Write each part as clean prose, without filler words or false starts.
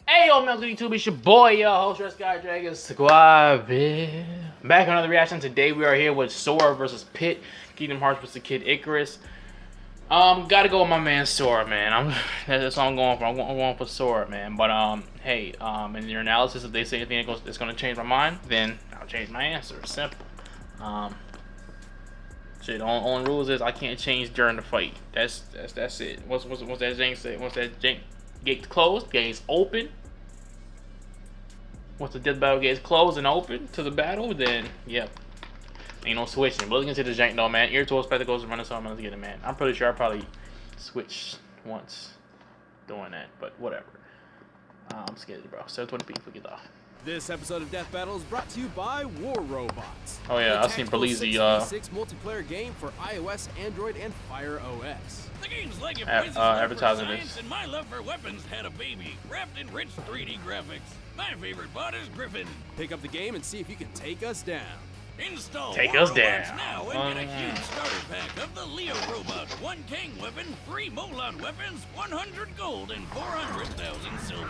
Hey, yo, Melody YouTube, it's your boy, yo, host, Red Sky Dragon Squad, back on another reaction. Today we are here with Sora versus Pit, Kingdom Hearts versus Kid Icarus. Gotta go with my man Sora, man. That's what I'm going for. I'm going for Sora, man. But hey, in your analysis, if they say anything that's gonna change my mind, then I'll change my answer. Simple. Shit. Only rules is I can't change during the fight. That's it. What's that Jank say? Once that Jank gate closed, gates open. Once the death battle gates closed and open to the battle, then yep, ain't no switching. But let's get to the Jank though, man. Ear tool spectacles and running, so I'm gonna get it, man. I'm pretty sure I probably switched once doing that, but whatever. I'm scared, bro. 720p, forget off. This episode of Death Battle is brought to you by War Robots. Oh yeah, I seen Belize six multiplayer game for iOS, Android, and Fire OS. The game's like if advertising science and my love for weapons had a baby, wrapped in rich 3D graphics. My favorite bot is Griffin. Pick up the game and see if you can take us down. Install Take War us Robots down. now and get a huge starter pack of the Leo Robot, 1 King weapon, 3 Molot weapons, 100 gold, and 400,000 silver.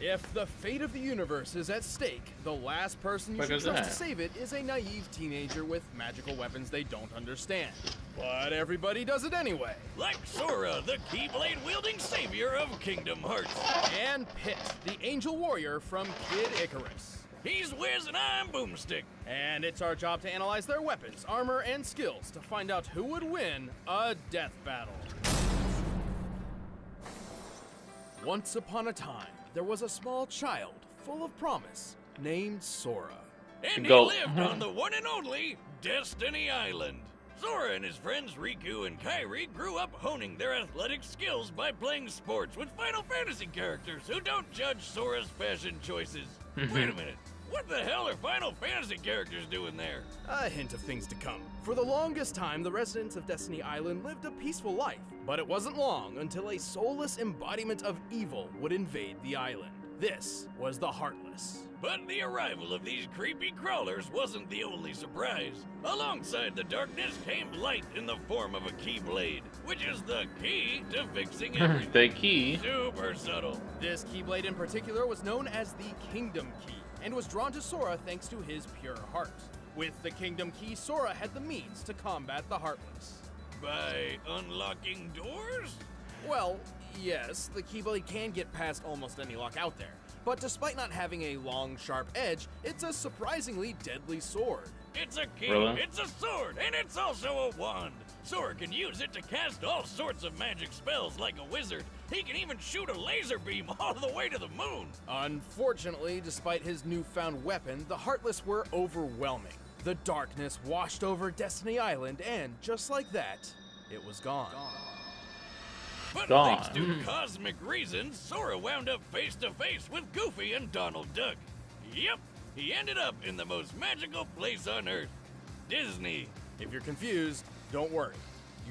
If the fate of the universe is at stake, the last person you should trust to save it is a naive teenager with magical weapons they don't understand. But everybody does it anyway. Like Sora, the Keyblade wielding savior of Kingdom Hearts. And Pit, the angel warrior from Kid Icarus. He's Wiz and I'm Boomstick. And it's our job to analyze their weapons, armor, and skills to find out who would win a death battle. Once upon a time, there was a small child full of promise named Sora. And he lived on the one and only Destiny Island. Sora and his friends Riku and Kairi grew up honing their athletic skills by playing sports with Final Fantasy characters who don't judge Sora's fashion choices. Wait a minute. What the hell are Final Fantasy characters doing there? A hint of things to come. For the longest time, the residents of Destiny Island lived a peaceful life, but it wasn't long until a soulless embodiment of evil would invade the island. This was the Heartless. But the arrival of these creepy crawlers wasn't the only surprise. Alongside the darkness came light in the form of a Keyblade, which is the key to fixing everything. The key. Super subtle. This Keyblade in particular was known as the Kingdom Key, and was drawn to Sora thanks to his pure heart. With the Kingdom Key, Sora had the means to combat the Heartless. By unlocking doors? Well, yes, the Keyblade can get past almost any lock out there, but despite not having a long, sharp edge, it's a surprisingly deadly sword. It's a key, Really? It's a sword, and it's also a wand. Sora can use it to cast all sorts of magic spells like a wizard. He can even shoot a laser beam all the way to the moon. Unfortunately, despite his newfound weapon, the Heartless were overwhelming. The darkness washed over Destiny Island, and just like that, it was gone. But thanks to cosmic reasons, Sora wound up face to face with Goofy and Donald Duck. Yep, he ended up in the most magical place on Earth, Disney. If you're confused, don't worry.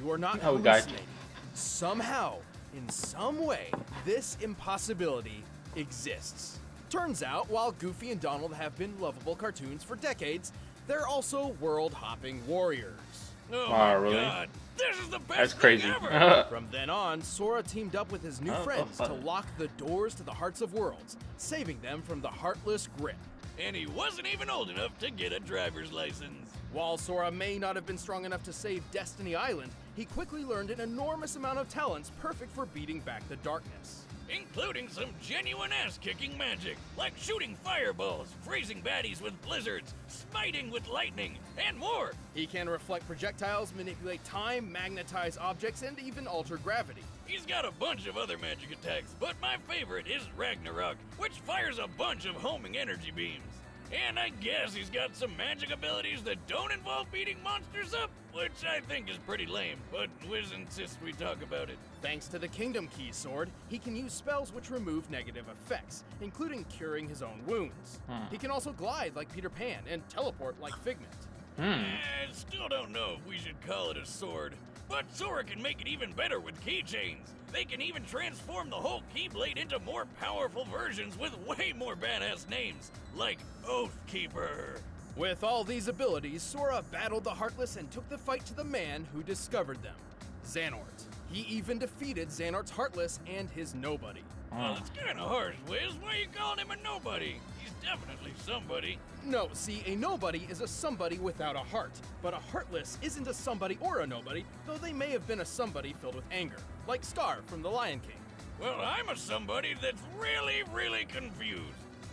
You are not Oh, gotcha. hallucinating. Somehow, in some way, this impossibility exists. Turns out, while Goofy and Donald have been lovable cartoons for decades, they're also world-hopping warriors. Oh Wow, my really? God, this is the best That's thing crazy. ever. From then on, Sora teamed up with his new friends to lock the doors to the Hearts of Worlds, saving them from the Heartless grip. And he wasn't even old enough to get a driver's license. While Sora may not have been strong enough to save Destiny Island, he quickly learned an enormous amount of talents perfect for beating back the darkness. Including some genuine ass-kicking magic, like shooting fireballs, freezing baddies with blizzards, smiting with lightning, and more. He can reflect projectiles, manipulate time, magnetize objects, and even alter gravity. He's got a bunch of other magic attacks, but my favorite is Ragnarok, which fires a bunch of homing energy beams. And I guess he's got some magic abilities that don't involve beating monsters up, which I think is pretty lame, but Wiz insists we talk about it. Thanks to the Kingdom Key sword, he can use spells which remove negative effects, including curing his own wounds. He can also glide like Peter Pan and teleport like Figment. I still don't know if we should call it a sword, but Sora can make it even better with keychains. They can even transform the whole Keyblade into more powerful versions with way more badass names, like Oathkeeper. With all these abilities, Sora battled the Heartless and took the fight to the man who discovered them, Xehanort. He even defeated Xehanort's Heartless and his nobody. Well, it's kind of harsh, Wiz. Why are you calling him a nobody? He's definitely somebody. No, see, a nobody is a somebody without a heart. But a Heartless isn't a somebody or a nobody, though they may have been a somebody filled with anger, like Scar from The Lion King. Well, I'm a somebody that's really confused.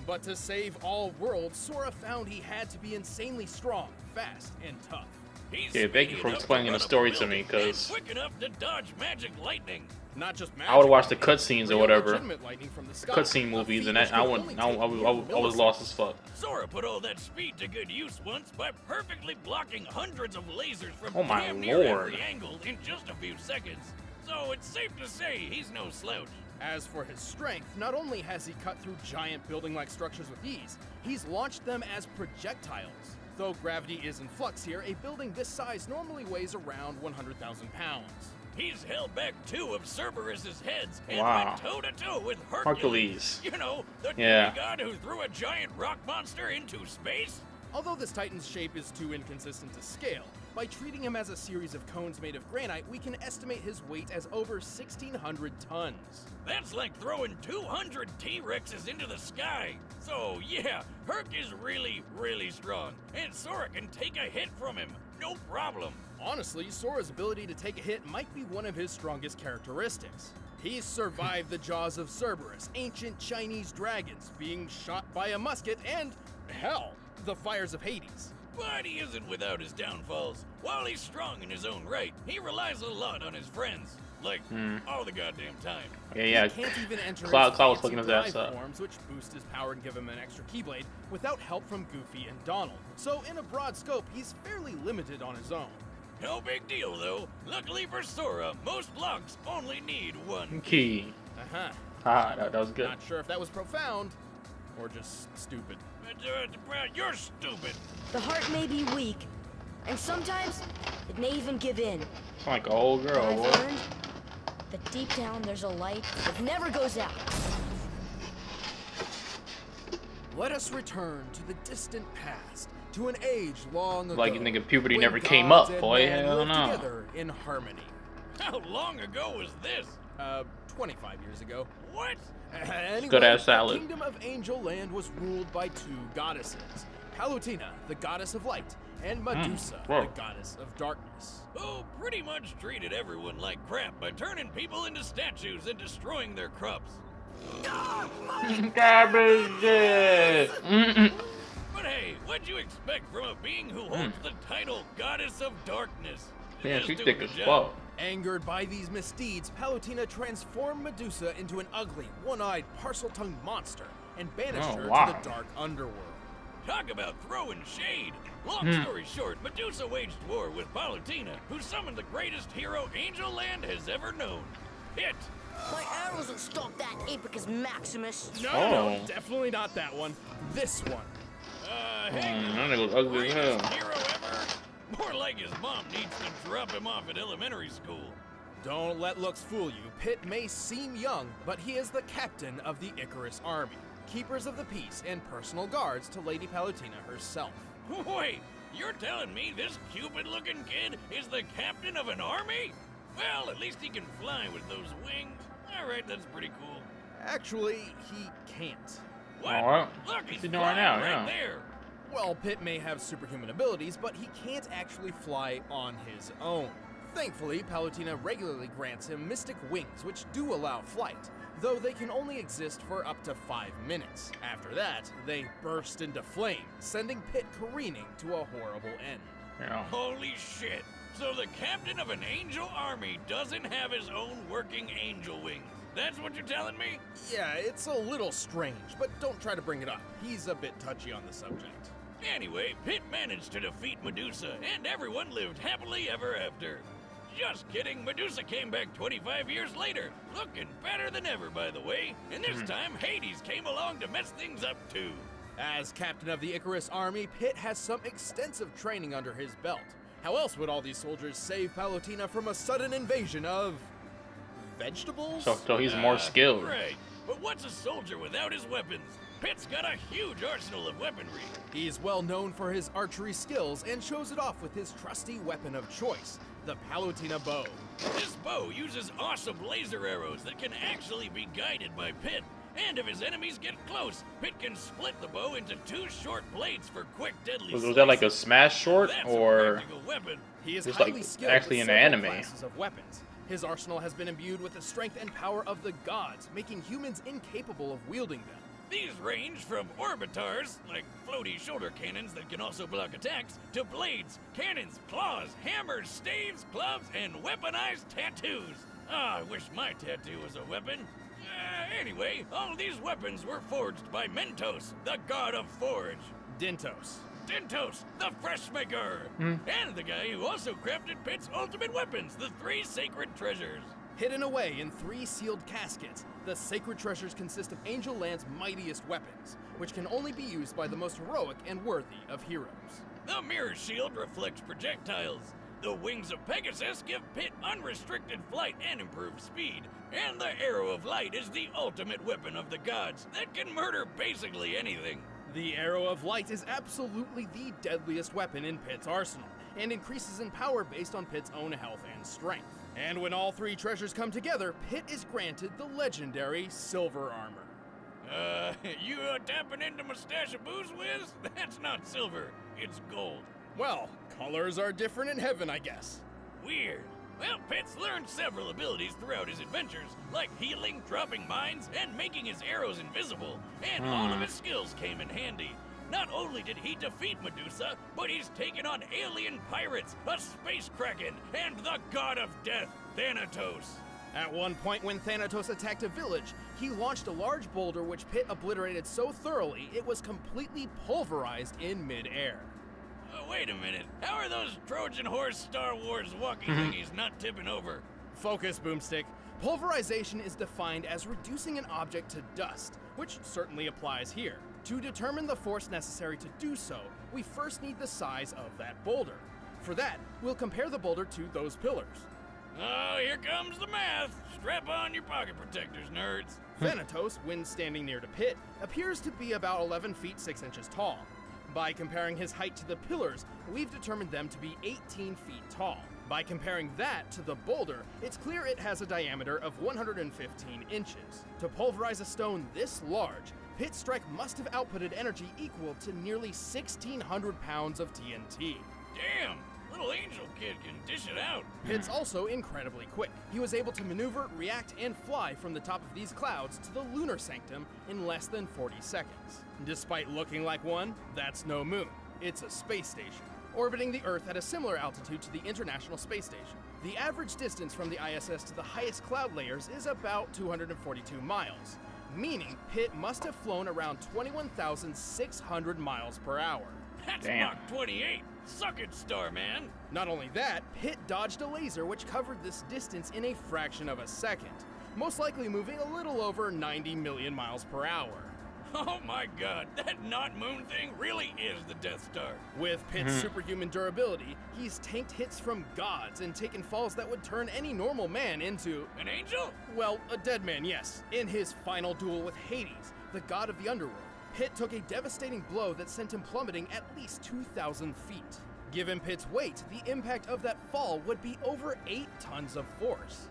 But to save all worlds, Sora found he had to be insanely strong, fast, and tough. He's Yeah, thank you speedy for enough to explaining run the up a story to building me, and 'cause quick enough to dodge magic lightning. Not just magic. I would watch the cutscenes or real whatever, legitimate lightning from the sky. cutscene A movies, feat and which that I could would only I take was you I was lost as fuck. Sora put all that speed to good use once by perfectly blocking hundreds of lasers from Oh my damn near lord. every angle in just a few seconds. So it's safe to say he's no slouch. As for his strength, not only has he cut through giant building-like structures with ease, he's launched them as projectiles. Though gravity is in flux here, a building this size normally weighs around 100,000 pounds. He's held back 2 of Cerberus's heads and Wow. went toe-to-toe with Hercules. You know, the Yeah. demigod who threw a giant rock monster into space? Although this Titan's shape is too inconsistent to scale, by treating him as a series of cones made of granite, we can estimate his weight as over 1,600 tons. That's like throwing 200 T-Rexes into the sky. So yeah, Herc is really strong, and Sora can take a hit from him, no problem. Honestly, Sora's ability to take a hit might be one of his strongest characteristics. He's survived the jaws of Cerberus, ancient Chinese dragons, being shot by a musket, and, hell, the fires of Hades. But he isn't without his downfalls. While he's strong in his own right, he relies a lot on his friends. Like, all the goddamn time. Yeah. He can't even enter Cloud his was fancy looking his ass drive up. forms, which boost his power and give him an extra Keyblade, without help from Goofy and Donald. So in a broad scope, he's fairly limited on his own. No big deal, though. Luckily for Sora, most locks only need one. Key. Uh-huh. Ah, that was good. Not sure if that was profound, or just stupid. You're stupid. The heart may be weak, and sometimes it may even give in. It's like an old But girl. I've What? learned that deep down there's a light that never goes out. Let us return to the distant past, to an age long ago. Like, nigga, puberty when never came gods up, and boy. man Hell lived no. together in harmony. How long ago was this? 25 years ago. What? Anyway, Good-ass salad. The kingdom of Angel Land was ruled by 2 goddesses. Palutena, the goddess of light, and Medusa, whoa. the goddess of darkness. Who pretty much treated everyone like crap by turning people into statues and destroying their crops. Garbage. But hey, what'd you expect from a being who holds the title Goddess of Darkness? Man, Just she doing thick the as job. fuck. Angered by these misdeeds, Palutena transformed Medusa into an ugly, one-eyed, parcel-tongued monster and banished Oh, her wow. to the dark underworld. Talk about throwing shade. Long story short, Medusa waged war with Palutena, who summoned the greatest hero Angel Land has ever known. Hit! My arrows will stop that Apicus Maximus. No, Oh. definitely not that one. This one. Hang on. That nigga's ugly as Greatest hell. hero ever? More like his mom needs to drop him off at elementary school. Don't let looks fool you. Pitt may seem young, but he is the captain of the Icarus army, keepers of the peace and personal guards to Lady Palutena herself. Wait, you're telling me this Cupid-looking kid is the captain of an army? Well, at least he can fly with those wings. All right, that's pretty cool. Actually, he can't. What? All right. Look, What's he's he flying doing now? right Yeah. there. Well, Pitt may have superhuman abilities, but he can't actually fly on his own. Thankfully, Palutena regularly grants him mystic wings, which do allow flight, though they can only exist for up to 5 minutes. After that, they burst into flame, sending Pitt careening to a horrible end. Yeah. Holy shit. So the captain of an angel army doesn't have his own working angel wings. That's what you're telling me? Yeah, it's a little strange, but don't try to bring it up. He's a bit touchy on the subject. Anyway, Pitt managed to defeat Medusa, and everyone lived happily ever after. Just kidding, Medusa came back 25 years later, looking better than ever, by the way. And this time, Hades came along to mess things up too. As captain of the Icarus army, Pitt has some extensive training under his belt. How else would all these soldiers save Palutena from a sudden invasion of vegetables? So he's more skilled. Right, but what's a soldier without his weapons? Pitt's got a huge arsenal of weaponry. He's well known for his archery skills and shows it off with his trusty weapon of choice, the Palutena bow. This bow uses awesome laser arrows that can actually be guided by Pitt. And if his enemies get close, Pitt can split the bow into 2 short blades for quick, deadly Was that like a smash short, That's or a practical weapon. He is Just highly like skilled actually with in the several anime? classes of weapons. His arsenal has been imbued with the strength and power of the gods, making humans incapable of wielding them. These range from orbitars, like floaty shoulder cannons that can also block attacks, to blades, cannons, claws, hammers, staves, clubs, and weaponized tattoos. Ah, I wish my tattoo was a weapon. Anyway, all these weapons were forged by Mentos, the god of forge. Dintos. Dintos, the fresh maker, and the guy who also crafted Pitt's ultimate weapons, the 3 sacred treasures. Hidden away in 3 sealed caskets, the sacred treasures consist of Angel Land's mightiest weapons, which can only be used by the most heroic and worthy of heroes. The mirror shield reflects projectiles. The wings of Pegasus give Pitt unrestricted flight and improved speed. And the arrow of light is the ultimate weapon of the gods that can murder basically anything. The Arrow of Light is absolutely the deadliest weapon in Pitt's arsenal, and increases in power based on Pitt's own health and strength. And when all 3 treasures come together, Pitt is granted the legendary Silver Armor. You tapping into my stash of booze, Wiz? That's not silver, it's gold. Well, colors are different in heaven, I guess. Weird. Well, Pitt's learned several abilities throughout his adventures, like healing, dropping mines, and making his arrows invisible. And all of his skills came in handy. Not only did he defeat Medusa, but he's taken on alien pirates, a space kraken, and the god of death, Thanatos. At one point when Thanatos attacked a village, he launched a large boulder which Pitt obliterated so thoroughly it was completely pulverized in mid-air. Wait a minute. How are those Trojan horse Star Wars walking thingies not tipping over? Focus, Boomstick. Pulverization is defined as reducing an object to dust, which certainly applies here. To determine the force necessary to do so, we first need the size of that boulder. For that, we'll compare the boulder to those pillars. Oh, here comes the math. Strap on your pocket protectors, nerds. Thanatos, when standing near to Pitt, appears to be about 11 feet 6 inches tall. By comparing his height to the pillars, we've determined them to be 18 feet tall. By comparing that to the boulder, it's clear it has a diameter of 115 inches. To pulverize a stone this large, Pitt's strike must have outputted energy equal to nearly 1,600 pounds of TNT. Damn, little angel kid can dish it out. Pitt's also incredibly quick. He was able to maneuver, react, and fly from the top of these clouds to the lunar sanctum in less than 40 seconds. Despite looking like one, that's no moon. It's a space station, orbiting the Earth at a similar altitude to the International Space Station. The average distance from the ISS to the highest cloud layers is about 242 miles, meaning Pitt must have flown around 21,600 miles per hour. That's Damn. Mach 28. Suck it, Starman. Not only that, Pitt dodged a laser which covered this distance in a fraction of a second, most likely moving a little over 90 million miles per hour. Oh my god, that not moon thing really is the Death Star. With Pitt's superhuman durability, he's tanked hits from gods and taken falls that would turn any normal man into, An angel? well, a dead man, yes. In his final duel with Hades, the god of the underworld, Pitt took a devastating blow that sent him plummeting at least 2,000 feet. Given Pitt's weight, the impact of that fall would be over 8 tons of force.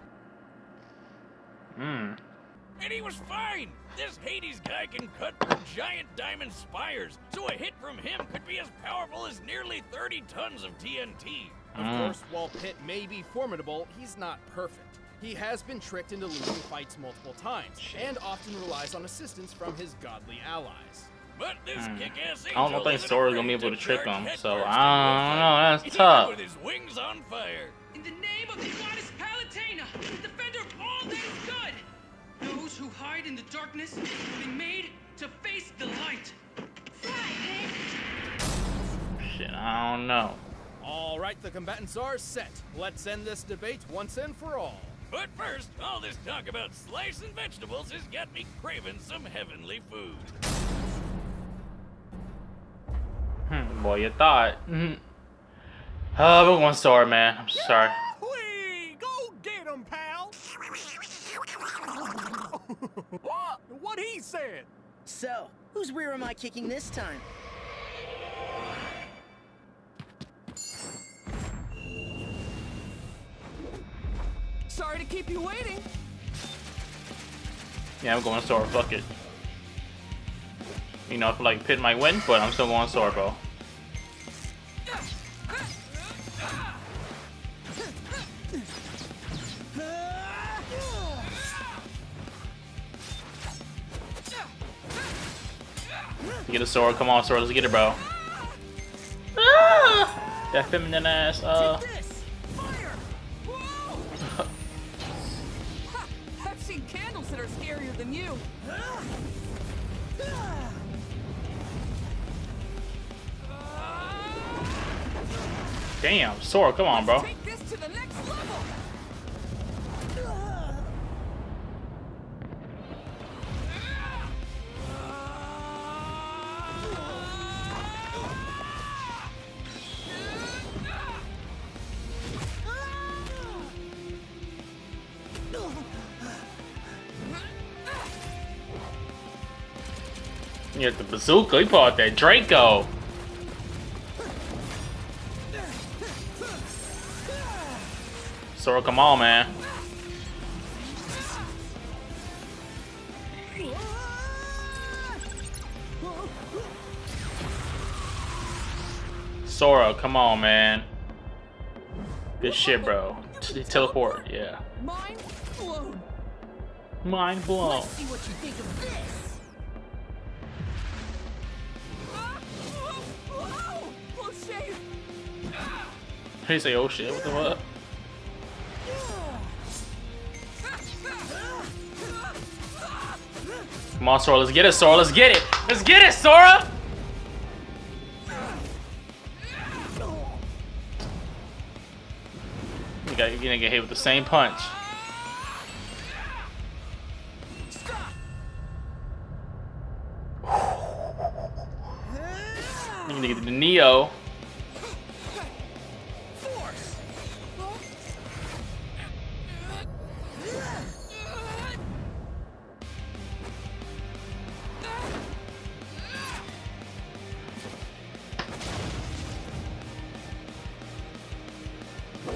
And he was fine! This Hades guy can cut through giant diamond spires, so a hit from him could be as powerful as nearly 30 tons of TNT. Of course, while Pitt may be formidable, he's not perfect. He has been tricked into losing fights multiple times, and often relies on assistance from his godly allies. But this kick-ass I don't angel think isn't Sora's gonna be afraid able to trick charge him, headfirst so into a I don't know, fight, that's even tough. with his wings on fire. In the name of the goddess Palutena, defender of all that is good, those who hide in the darkness will be made to face the light. Shit, I don't know. All right, the combatants are set. Let's end this debate once and for all. But first, all this talk about slicing vegetables has got me craving some heavenly food. Boy, you thought. We're going Sora, man. I'm sorry. Whee! Go get him, pal! What he said? So, whose rear am I kicking this time? Sorry to keep you waiting. Yeah, I'm going Sora. Fuck it. You know, I feel like Pit might win, but I'm still going Sora, bro. Get a Sora. Come on, Sora. Let's get it, bro. Ah! That feminine ass. Take this! Fire! Whoa! Ha, I've seen candles that are scarier than you. Damn, Sora. Come on, bro. Take this to the next level. You got the bazooka. He pulled out that Draco. Sora, come on, man. Sora, come on, man. Good shit, bro. Teleport, yeah. Mind blown. Mind blown. Let's see what you think of this. Whoa! Close shave. He say, oh shit, what the fuck? Come on, Sora, let's get it, Sora, let's get it! Let's get it, Sora! You're gonna get hit with the same punch. You're gonna get the Neo.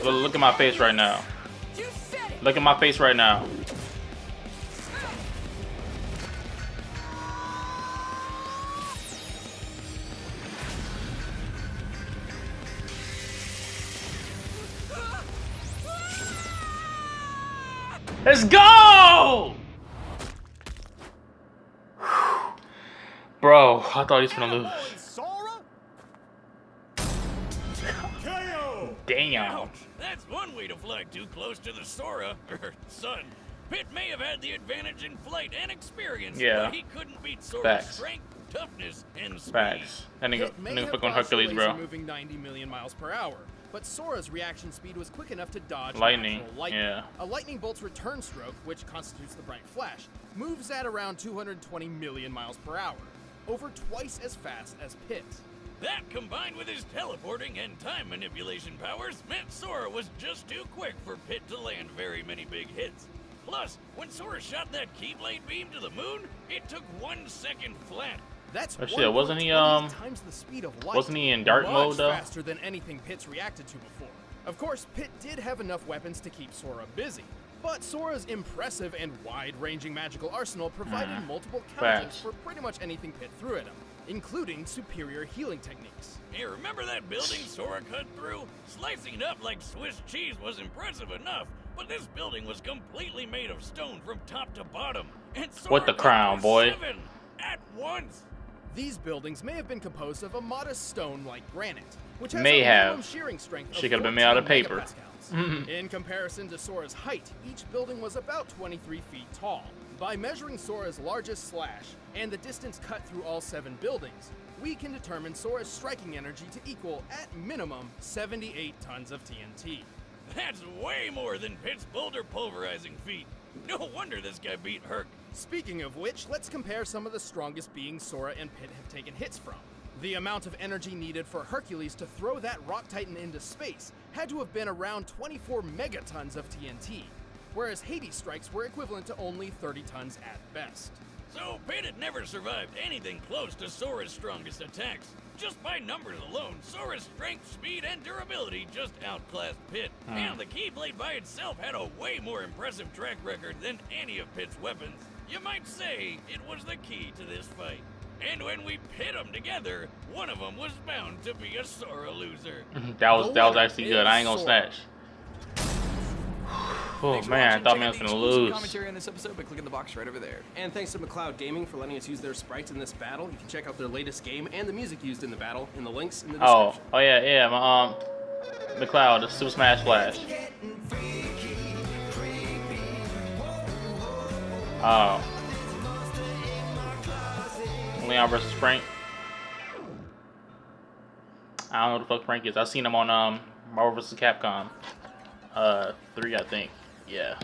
Look at my face right now. Look at my face right now. Let's go! Bro, I thought he was gonna lose. Sora? KO! Damn. Ouch! That's one way to fly too close to the Sora, son. Pit may have had the advantage in flight and experience, Yeah. but he couldn't beat Sora's Facts. strength, toughness, and speed. Facts. That Pit may nigga have fucking lost Hercules, the bro. laser moving 90 million miles per hour, but Sora's reaction speed was quick enough to dodge Lightning, natural lightning. yeah. A lightning bolt's return stroke, which constitutes the bright flash, moves at around 220 million miles per hour, over twice as fast as Pit's. That, combined with his teleporting and time manipulation powers, meant Sora was just too quick for Pit to land very many big hits. Plus, when Sora shot that Keyblade beam to the moon, it took 1 second flat. That's Oh shit, wasn't he, 1.28 times the speed of light. wasn't he in dark much mode, though? faster than anything Pit's reacted to before. Of course, Pit did have enough weapons to keep Sora busy, but Sora's impressive and wide-ranging magical arsenal provided multiple counters Facts. for pretty much anything Pit threw at him, including superior healing techniques. Hey, remember that building Sora cut through? Slicing it up like Swiss cheese was impressive enough, but this building was completely made of stone from top to bottom. And Sora What the cut crown, through boy? 7 at once. These buildings may have been composed of a modest stone like granite, which has May a have. minimum shearing strength of She could have been made out of 14 paper. megapascals. In comparison to Sora's height, each building was about 23 feet tall. By measuring Sora's largest slash and the distance cut through all 7 buildings, we can determine Sora's striking energy to equal, at minimum, 78 tons of TNT. That's way more than Pit's boulder pulverizing feat. No wonder this guy beat Herc. Speaking of which, let's compare some of the strongest beings Sora and Pit have taken hits from. The amount of energy needed for Hercules to throw that rock titan into space had to have been around 24 megatons of TNT, whereas Hades strikes were equivalent to only 30 tons at best. So Pit had never survived anything close to Sora's strongest attacks. Just by numbers alone, Sora's strength, speed, and durability just outclassed Pit. And the Keyblade by itself had a way more impressive track record than any of Pit's weapons. You might say it was the key to this fight. And when we pit them together, one of them was bound to be a Sora loser. that was actually good. I ain't gonna snatch. Oh man, I thought man was gonna lose. Commentary on this episode by clicking the box right over there. And thanks to McLeod Gaming for letting us use their sprites in this battle. You can check out their latest game and the music used in the battle in the links in the description. Oh yeah, my McLeod, the Super Smash Flash. Oh. Leon versus Frank. I don't know what the fuck Frank is. I seen him on Marvel vs. Capcom 3, I think. Yeah.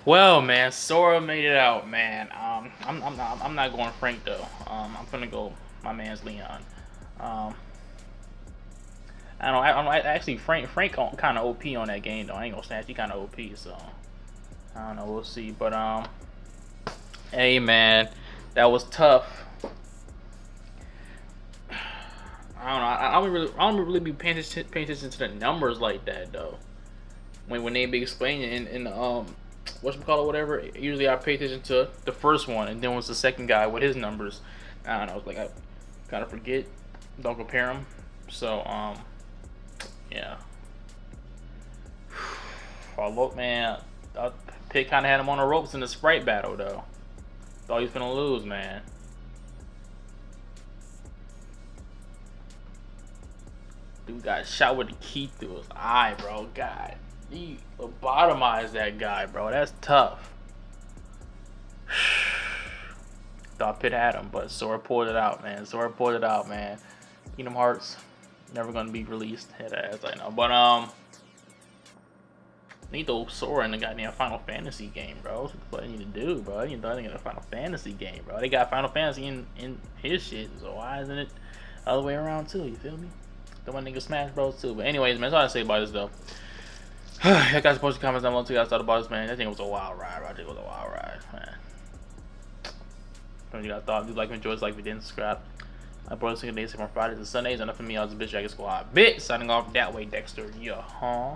Well, man, Sora made it out, man. I'm not going Frank though. I'm gonna go my man's Leon. I don't know. Actually, Frank kind of OP on that game though. I ain't gonna snatch. He kind of OP, so I don't know. We'll see. But hey man, that was tough. I don't know. I don't really be paying attention to the numbers like that though. When they be explaining in the whatchamacallit, whatever. Usually I pay attention to the first one, and then was the second guy with his numbers. I don't know. It's like I kind of forget. Don't compare them. So yeah. Oh look, man. Pit kind of had him on the ropes in the Sprite battle though. Thought he was gonna lose, man. Dude got shot with a key through his eye, bro. God, he lobotomized that guy, bro. That's tough. Thought Pit had him, but Sora pulled it out, man. Sora pulled it out, man. Kingdom Hearts never gonna be released. Head ass, I know, but need those Sora in the goddamn Final Fantasy game, bro. That's what they need to do, bro. They need to get a Final Fantasy game, bro. They got Final Fantasy in his shit, so why isn't it the other way around too? You feel me? The one nigga Smash Bros too. But anyways, man, that's all I say about this though. You guys post your comments down below too. You guys thought about this, man. I think it was a wild ride. I think it was a wild ride, man. What you guys thought? If you like, enjoy, like, if you didn't, subscribe. I brought this single days from Fridays and Sundays. Enough of me, I was a bitch, I guess squad. Bit signing off that way, Dexter. Yeah, huh?